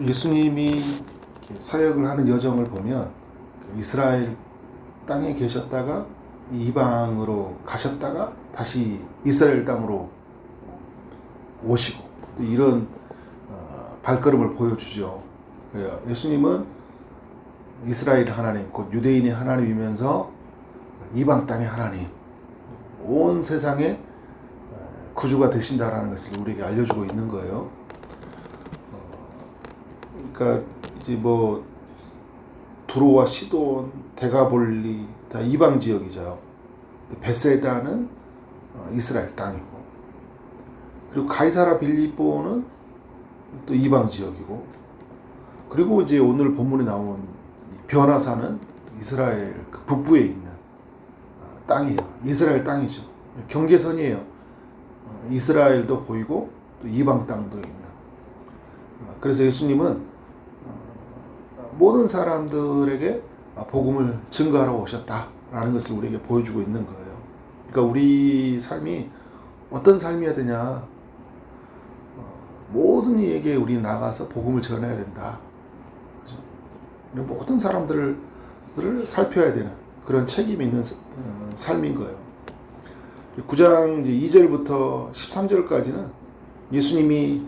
예수님이 이렇게 사역을 하는 여정을 보면 이스라엘 땅에 계셨다가 이방으로 가셨다가 다시 이스라엘 땅으로 오시고 이런 발걸음을 보여주죠. 예수님은 이스라엘 하나님, 곧 유대인의 하나님이면서 이방 땅의 하나님, 온 세상의 구주가 되신다라는 것을 우리에게 알려주고 있는 거예요. 그러니까 이제 뭐 두로와 시돈, 데가볼리 다 이방 지역이죠. 베세다는 이스라엘 땅이고, 그리고 가이사라 빌립보는 또 이방 지역이고, 그리고 이제 오늘 본문에 나온 변화사는 이스라엘 그 북부에 있는 땅이에요. 이스라엘 땅이죠. 경계선이에요. 이스라엘도 보이고 또 이방 땅도 있는. 그래서 예수님은 모든 사람들에게 복음을 증거하러 오셨다라는 것을 우리에게 보여주고 있는 거예요. 그러니까 우리 삶이 어떤 삶이어야 되냐? 모든 이에게 우리 나가서 복음을 전해야 된다. 그죠? 모든 사람들을 살펴야 되는 그런 책임이 있는 삶인 거예요. 9장 2절부터 13절까지는 예수님이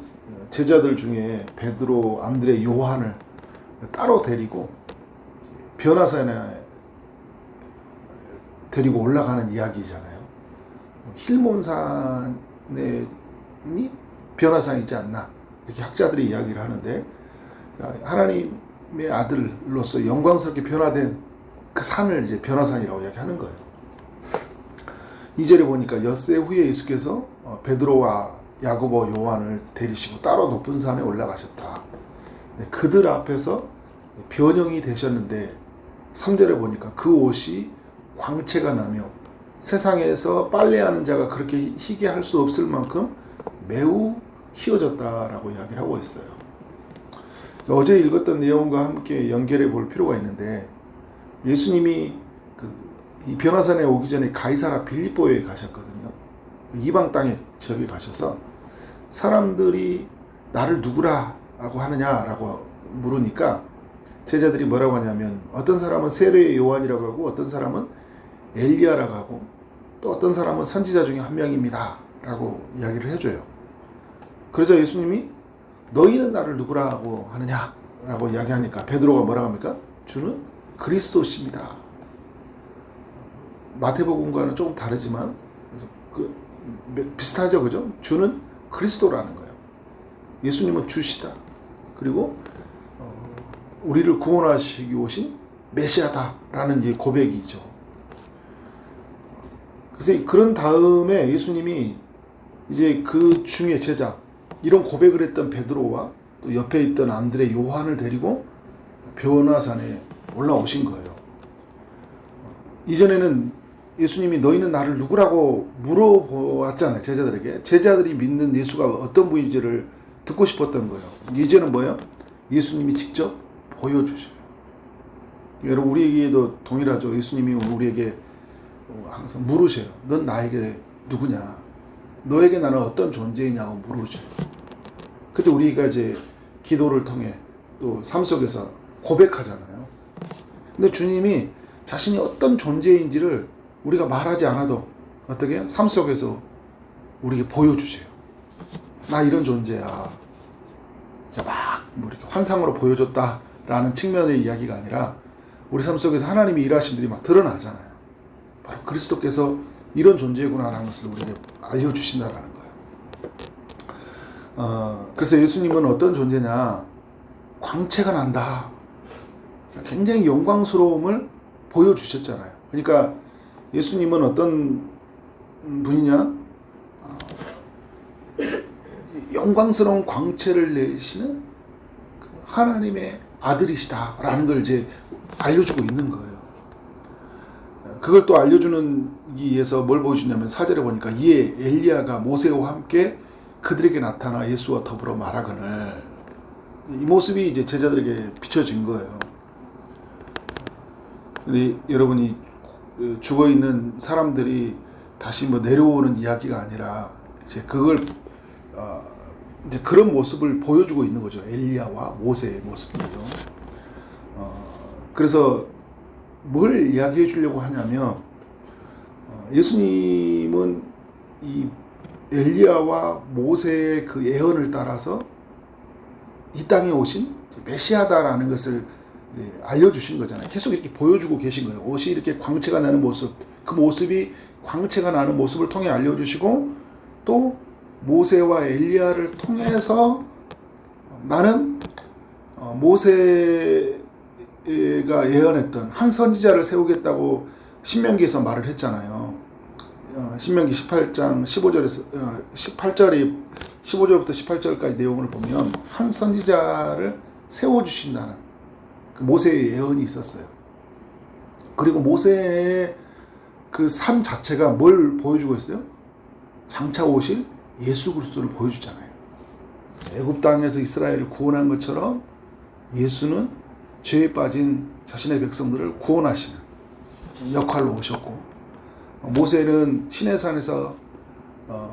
제자들 중에 베드로, 안드레, 요한을 따로 데리고 변화산에 데리고 올라가는 이야기잖아요. 힐몬산이 변화산이지 않나, 이렇게 학자들이 이야기를 하는데, 하나님의 아들로서 영광스럽게 변화된 그 산을 이제 변화산이라고 이야기하는 거예요. 2절에 보니까 엿새 후에 예수께서 베드로와 야고보, 요한을 데리시고 따로 높은 산에 올라가셨다. 그들 앞에서 변형이 되셨는데 3절에 보니까 그 옷이 광채가 나며 세상에서 빨래하는 자가 그렇게 희게 할 수 없을 만큼 매우 희어졌다라고 이야기를 하고 있어요. 어제 읽었던 내용과 함께 연결해 볼 필요가 있는데, 예수님이 이 변화산에 오기 전에 가이사라 빌립보에 가셨거든요. 이방 땅에 지역에 가셔서 사람들이 나를 누구라고 하느냐라고 물으니까 제자들이 뭐라고 하냐면, 어떤 사람은 세례의 요한이라고 하고, 어떤 사람은 엘리야라고 하고, 또 어떤 사람은 선지자 중에 한 명입니다 라고 이야기를 해줘요. 그러자 예수님이 너희는 나를 누구라고 하느냐 라고 이야기하니까 베드로가 뭐라고 합니까? 주는 그리스도십니다. 마태복음과는 조금 다르지만 비슷하죠, 그죠? 주는 그리스도라는 거예요. 예수님은 주시다. 그리고 우리를 구원하시기 오신 메시아다라는 이제 고백이죠. 그래서 그런 다음에 예수님이 이제 그 중에 제자, 이런 고백을 했던 베드로와 또 옆에 있던 안드레, 요한을 데리고 변화산에 올라오신 거예요. 이전에는 예수님이 너희는 나를 누구라고 물어보았잖아요, 제자들에게. 제자들이 믿는 예수가 어떤 분인지를 듣고 싶었던 거예요. 이제는 뭐예요? 예수님이 직접 보여주셔요. 여러분, 우리에게도 동일하죠. 예수님이 우리에게 항상 물으셔요. 넌 나에게 누구냐? 너에게 나는 어떤 존재이냐고 물으셔요. 그때 우리가 이제 기도를 통해 또 삶 속에서 고백하잖아요. 근데 주님이 자신이 어떤 존재인지를 우리가 말하지 않아도 어떻게 해요? 삶 속에서 우리에게 보여주세요. 나 이런 존재야. 막 이렇게 환상으로 보여줬다라는 측면의 이야기가 아니라 우리 삶 속에서 하나님이 일하신 분이 막 드러나잖아요. 바로 그리스도께서 이런 존재구나라는 것을 우리에게 알려주신다라는 거예요. 그래서 예수님은 어떤 존재냐? 광채가 난다. 굉장히 영광스러움을 보여주셨잖아요. 그러니까 예수님은 어떤 분이냐? 영광스러운 광채를 내시는 하나님의 아들이시다라는 걸 이제 알려주고 있는 거예요. 그걸 또 알려주는 위해서 뭘 보여주냐면 4절에 보니까 이에 엘리야가 모세와 함께 그들에게 나타나 예수와 더불어 말하거늘, 이 모습이 이제 제자들에게 비춰진 거예요. 근데 여러분이 죽어 있는 사람들이 다시 뭐 내려오는 이야기가 아니라 이제 그걸 이제 그런 모습을 보여주고 있는 거죠. 엘리야와 모세의 모습들이요. 그래서 뭘 이야기해 주려고 하냐면 예수님은 이 엘리야와 모세의 그 예언을 따라서 이 땅에 오신 메시아다라는 것을 알려주신 거잖아요. 계속 이렇게 보여주고 계신 거예요. 옷이 이렇게 광채가 나는 모습, 그 모습이 광채가 나는 모습을 통해 알려주시고, 또 모세와 엘리야를 통해서 나는 모세가 예언했던 한 선지자를 세우겠다고 신명기에서 말을 했잖아요. 신명기 18장 15절부터 18절까지 내용을 보면 한 선지자를 세워주신다는 그 모세의 예언이 있었어요. 그리고 모세의 그 삶 자체가 뭘 보여주고 있어요? 장차 오실 예수 그리스도를 보여주잖아요. 애굽 땅에서 이스라엘을 구원한 것처럼 예수는 죄에 빠진 자신의 백성들을 구원하시는 역할로 오셨고, 모세는 시내산에서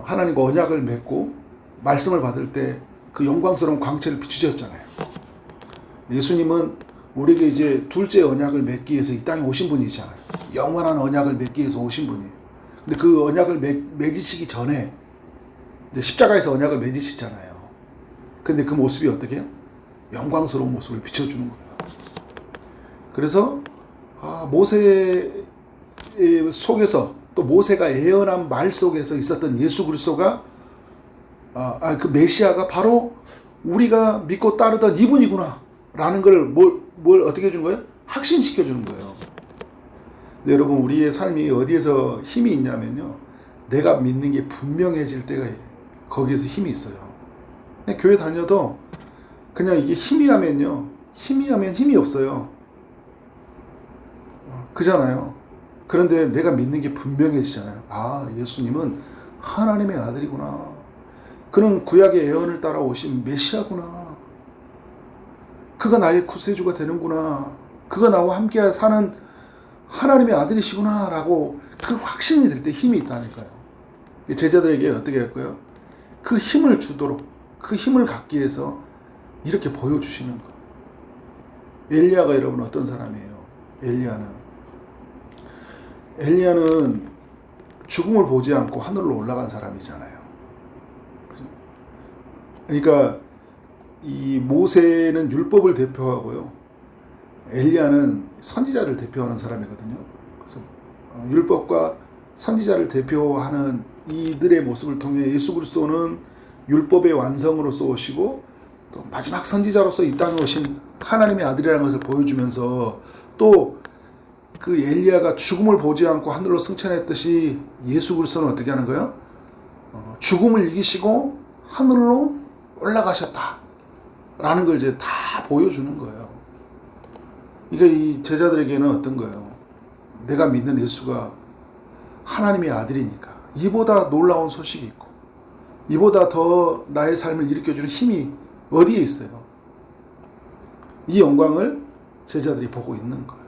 하나님과 언약을 맺고 말씀을 받을 때 그 영광스러운 광채를 비추셨잖아요. 예수님은 우리에게 이제 둘째 언약을 맺기 위해서 이 땅에 오신 분이잖아요. 영원한 언약을 맺기 위해서 오신 분이에요. 근데 그 언약을 맺으시기 전에 이제 십자가에서 언약을 맺으시잖아요. 근데 그 모습이 어떻게 해요? 영광스러운 모습을 비춰주는 거예요. 그래서 모세 속에서, 또 모세가 예언한 말 속에서 있었던 예수 그리스도가 그 메시아가 바로 우리가 믿고 따르던 이분이구나 라는 걸 뭘 어떻게 해준 거예요? 확신시켜 주는 거예요. 근데 여러분, 우리의 삶이 어디에서 힘이 있냐면요, 내가 믿는 게 분명해질 때가 거기에서 힘이 있어요. 그냥 교회 다녀도 그냥 이게 희미하면요, 희미하면 힘이 없어요. 그잖아요. 그런데 내가 믿는 게 분명해지잖아요. 아, 예수님은 하나님의 아들이구나. 그는 구약의 예언을 따라 오신 메시아구나. 그가 나의 구세주가 되는구나. 그가 나와 함께 사는 하나님의 아들이시구나 라고 그 확신이 될 때 힘이 있다니까요. 제자들에게 어떻게 할까요? 그 힘을 주도록, 그 힘을 갖기 위해서 이렇게 보여주시는 거. 엘리야가 여러분 어떤 사람이에요? 엘리야는 죽음을 보지 않고 하늘로 올라간 사람이잖아요. 그러니까 이 모세는 율법을 대표하고요, 엘리야는 선지자를 대표하는 사람이거든요. 그래서 율법과 선지자를 대표하는 이들의 모습을 통해 예수 그리스도는 율법의 완성으로서 오시고, 또 마지막 선지자로서 이 땅에 오신 하나님의 아들이라는 것을 보여주면서, 또 그 엘리야가 죽음을 보지 않고 하늘로 승천했듯이 예수 그리스도는 어떻게 하는 거예요? 죽음을 이기시고 하늘로 올라가셨다 라는 걸 이제 다 보여주는 거예요. 그러니까 이 제자들에게는 어떤 거예요? 내가 믿는 예수가 하나님의 아들이니까 이보다 놀라운 소식이 있고, 이보다 더 나의 삶을 일으켜주는 힘이 어디에 있어요? 이 영광을 제자들이 보고 있는 거예요.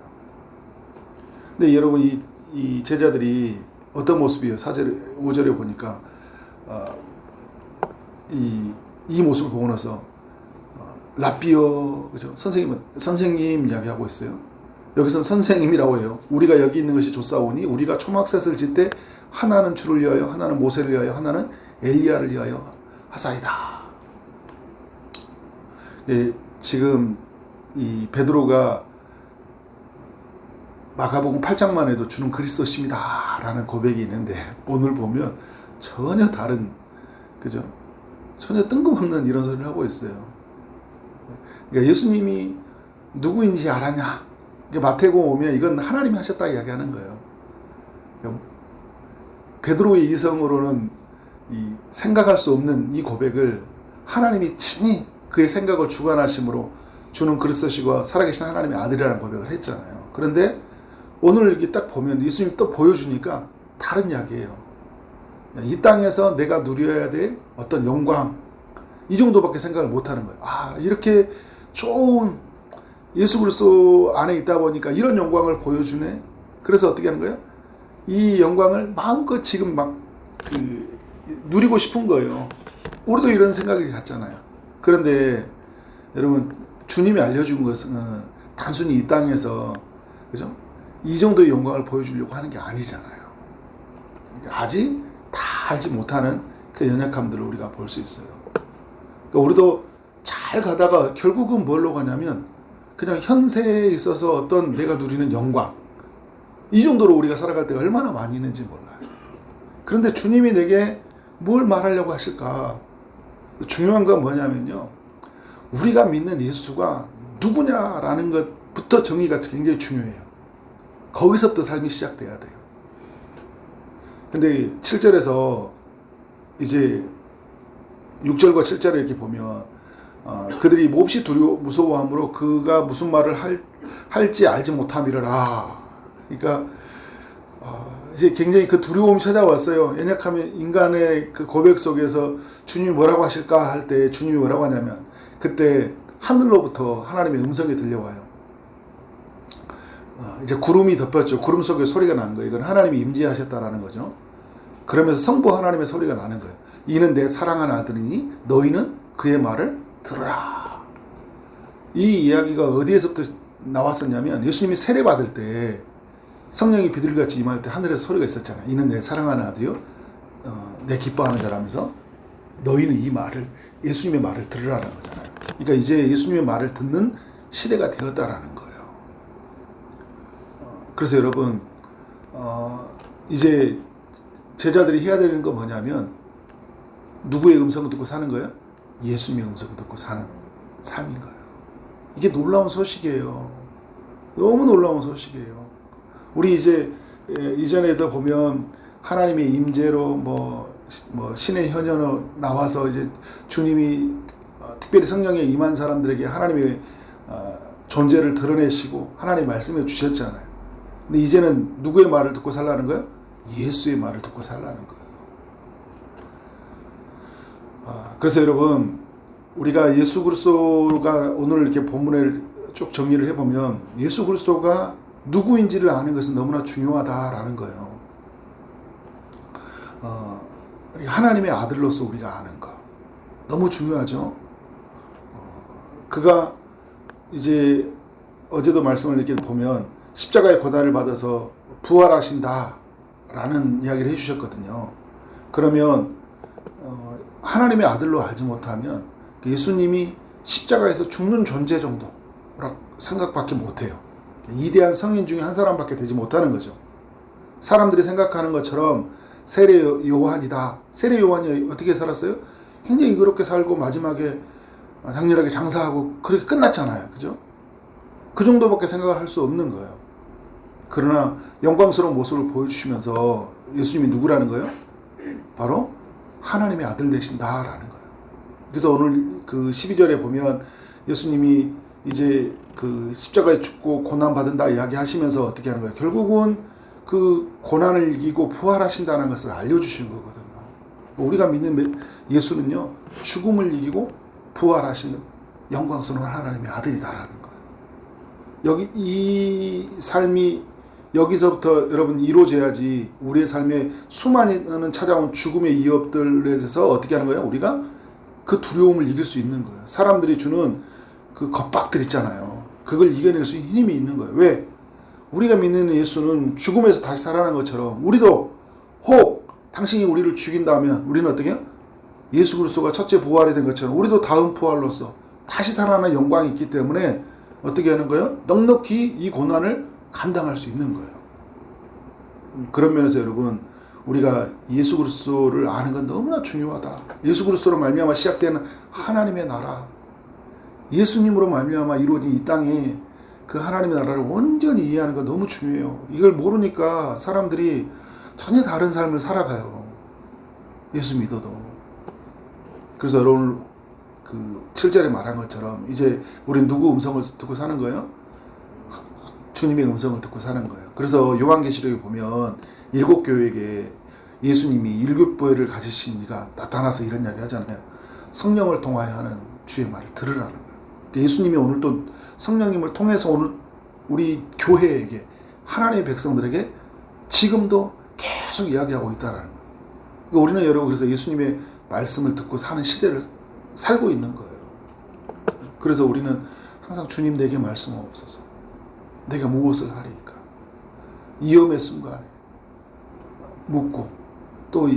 근데 여러분, 이 제자들이 어떤 모습이에요? 4절, 5절에 보니까 이 모습을 보고 나서 라비어, 그죠? 선생님 이야기하고 있어요. 여기서는 선생님이라고 해요. 우리가 여기 있는 것이 좋사오니 우리가 초막셋을 짓되 하나는 주를 위하여, 하나는 모세를 위하여, 하나는 엘리야를 위하여 하사이다. 예, 지금 이 베드로가 마가복음 8장만 해도 주는 그리스도십니다 라는 고백이 있는데, 오늘 보면 전혀 다른, 그죠? 전혀 뜬금없는 이런 소리를 하고 있어요. 그러니까 예수님이 누구인지 알았냐? 마태복음 오면 이건 하나님이 하셨다 이야기하는 거예요. 그러니까 베드로의 이성으로는 생각할 수 없는 이 고백을 하나님이 친히 그의 생각을 주관하심으로 주는 그리스도시고 살아계신 하나님의 아들이라는 고백을 했잖아요. 그런데 오늘 이렇게 딱 보면 예수님이 또 보여주니까 다른 이야기예요. 이 땅에서 내가 누려야 될 어떤 영광, 이 정도밖에 생각을 못하는 거예요. 아, 이렇게 좋은 예수 그리스도 안에 있다 보니까 이런 영광을 보여주네. 그래서 어떻게 하는 거예요? 이 영광을 마음껏 지금 막 누리고 싶은 거예요. 우리도 이런 생각이 같잖아요. 그런데 여러분, 주님이 알려준 것은 단순히 이 땅에서, 그죠? 이 정도의 영광을 보여주려고 하는 게 아니잖아요. 아직 다 알지 못하는 그 연약함들을 우리가 볼 수 있어요. 그러니까 우리도 잘 가다가 결국은 뭘로 가냐면 그냥 현세에 있어서 어떤 내가 누리는 영광, 이 정도로 우리가 살아갈 때가 얼마나 많이 있는지 몰라요. 그런데 주님이 내게 뭘 말하려고 하실까? 중요한 건 뭐냐면요, 우리가 믿는 예수가 누구냐라는 것부터 정의가 굉장히 중요해요. 거기서부터 삶이 시작돼야 돼요. 근데 7절에서 이제 6절과 7절을 이렇게 보면 그들이 몹시 무서워함으로 그가 무슨 말을 할지 알지 못함이라. 그러니까 이제 굉장히 그 두려움이 찾아왔어요. 연약하면 인간의 그 고백 속에서 주님이 뭐라고 하실까 할 때 주님이 뭐라고 하냐면 그때 하늘로부터 하나님의 음성이 들려와요. 이제 구름이 덮였죠. 구름 속에 소리가 난 거예요. 이건 하나님이 임재하셨다라는 거죠. 그러면서 성부 하나님의 소리가 나는 거예요. 이는 내 사랑하는 아들이니 너희는 그의 말을 들으라. 이 이야기가 어디에서부터 나왔었냐면 예수님이 세례 받을 때 성령이 비둘기같이 임할 때 하늘에서 소리가 있었잖아요. 이는 내 사랑하는 아들이요 내 기뻐하는 자라면서 너희는 이 말을, 예수님의 말을 들으라는 거잖아요. 그러니까 이제 예수님의 말을 듣는 시대가 되었다라는 거예요. 그래서 여러분 이제 제자들이 해야 되는 거 뭐냐면 누구의 음성을 듣고 사는 거예요? 예수님의 음성을 듣고 사는 삶인 거예요. 이게 놀라운 소식이에요. 너무 놀라운 소식이에요. 우리 이제 이전에도 보면 하나님의 임재로 뭐 신의 현현으로 나와서 이제 주님이 특별히 성령에 임한 사람들에게 하나님의 존재를 드러내시고 하나님 말씀해 주셨잖아요. 근데 이제는 누구의 말을 듣고 살라는 거예요? 예수의 말을 듣고 살라는 거예요. 그래서 여러분, 우리가 예수 그리스도가 오늘 이렇게 본문을 쭉 정리를 해보면 예수 그리스도가 누구인지를 아는 것은 너무나 중요하다라는 거예요. 하나님의 아들로서 우리가 아는 거 너무 중요하죠. 그가 이제 어제도 말씀을 이렇게 보면 십자가의 고난을 받아서 부활하신다라는 이야기를 해주셨거든요. 그러면 하나님의 아들로 알지 못하면 예수님이 십자가에서 죽는 존재 정도라 생각밖에 못해요. 이대한 성인 중에 한 사람밖에 되지 못하는 거죠. 사람들이 생각하는 것처럼 세례 요한이다. 세례 요한이 어떻게 살았어요? 굉장히 의롭게 살고 마지막에 장렬하게 장사하고 그렇게 끝났잖아요. 그죠? 그 정도밖에 생각을 할 수 없는 거예요. 그러나 영광스러운 모습을 보여주시면서 예수님이 누구라는 거예요? 바로 하나님의 아들 되신다라는 거예요. 그래서 오늘 그 12절에 보면 예수님이 이제 그 십자가에 죽고 고난받은다 이야기하시면서 어떻게 하는 거예요? 결국은 그 고난을 이기고 부활하신다는 것을 알려주신 거거든요. 우리가 믿는 예수는요, 죽음을 이기고 부활하시는 영광스러운 하나님의 아들이다라는 거예요. 여기 이 삶이 여기서부터 여러분 이루어져야지 우리의 삶에 수많은 찾아온 죽음의 위협들에 대해서 어떻게 하는 거예요? 우리가 그 두려움을 이길 수 있는 거예요. 사람들이 주는 그 겁박들 있잖아요. 그걸 이겨낼 수 있는 힘이 있는 거예요. 왜? 우리가 믿는 예수는 죽음에서 다시 살아난 것처럼 우리도 혹 당신이 우리를 죽인다면 우리는 어떻게 해요? 예수 그리스도가 첫째 부활이 된 것처럼 우리도 다음 부활로서 다시 살아나는 영광이 있기 때문에 어떻게 하는 거예요? 넉넉히 이 고난을 감당할 수 있는 거예요. 그런 면에서 여러분, 우리가 예수 그리스도를 아는 건 너무나 중요하다. 예수 그리스도로 말미암아 시작되는 하나님의 나라, 예수님으로 말미암아 이루어진 이 땅에 그 하나님의 나라를 온전히 이해하는 건 너무 중요해요. 이걸 모르니까 사람들이 전혀 다른 삶을 살아가요. 예수 믿어도. 그래서 여러분 그 7절에 말한 것처럼 이제 우리는 누구 음성을 듣고 사는 거예요? 주님의 음성을 듣고 사는 거예요. 그래서 요한계시록에 보면 7교회에게 예수님이 7보혈을 가지신 이가 나타나서 이런 이야기 하잖아요. 성령을 통하여 하는 주의 말을 들으라는 거예요. 예수님이 오늘 또 성령님을 통해서 오늘 우리 교회에게, 하나님의 백성들에게 지금도 계속 이야기하고 있다는 거예요. 우리는 여러분 그래서 예수님의 말씀을 듣고 사는 시대를 살고 있는 거예요. 그래서 우리는 항상 주님 내게 말씀하옵소서. 내가 무엇을 하리이까? 위험의 순간에 묻고 또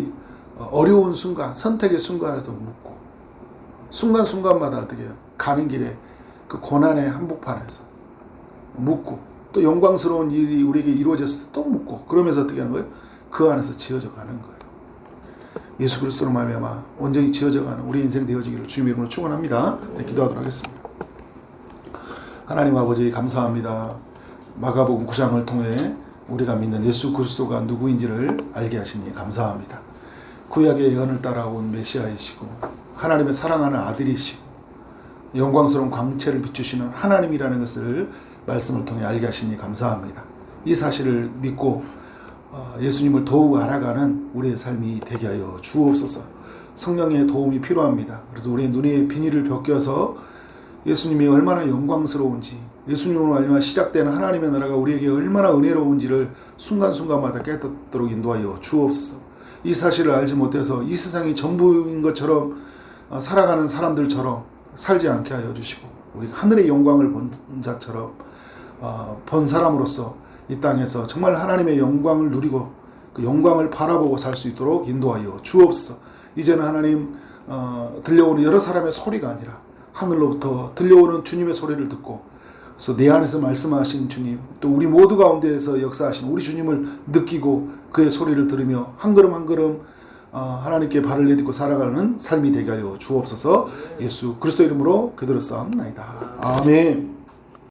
어려운 순간, 선택의 순간에도 묻고 순간순간마다 어떻게 가는 길에 그 고난의 한복판에서 묻고 또 영광스러운 일이 우리에게 이루어졌을 때 또 묻고 그러면서 어떻게 하는 거예요? 그 안에서 지어져 가는 거예요. 예수 그리스도로 말미암아 온전히 지어져가는 우리 인생 되어지기를 주님의 이름으로 축원합니다. 네, 기도하도록 하겠습니다. 하나님 아버지 감사합니다. 마가복음 9장을 통해 우리가 믿는 예수 그리스도가 누구인지를 알게 하시니 감사합니다. 구약의 예언을 따라온 메시아이시고 하나님의 사랑하는 아들이시고 영광스러운 광채를 비추시는 하나님이라는 것을 말씀을 통해 알게 하시니 감사합니다. 이 사실을 믿고 예수님을 더욱 알아가는 우리의 삶이 되게 하여 주옵소서. 성령의 도움이 필요합니다. 그래서 우리의 눈에 비닐을 벗겨서 예수님이 얼마나 영광스러운지, 예수님으로 말미암아 시작되는 하나님의 나라가 우리에게 얼마나 은혜로운지를 순간순간마다 깨닫도록 인도하여 주옵소서. 이 사실을 알지 못해서 이 세상이 전부인 것처럼 살아가는 사람들처럼 살지 않게 하여 주시고 우리 하늘의 영광을 본 자처럼 본 사람으로서 이 땅에서 정말 하나님의 영광을 누리고 그 영광을 바라보고 살 수 있도록 인도하여 주옵소서. 이제는 하나님 들려오는 여러 사람의 소리가 아니라 하늘로부터 들려오는 주님의 소리를 듣고 그래서 내 안에서 말씀하신 주님 또 우리 모두 가운데에서 역사하신 우리 주님을 느끼고 그의 소리를 들으며 한 걸음 한 걸음 하나님께 발을 내딛고 살아가는 삶이 되게 하여 주옵소서. 예수 그리스도 이름으로 기도를 쌓옵나이다. 아멘.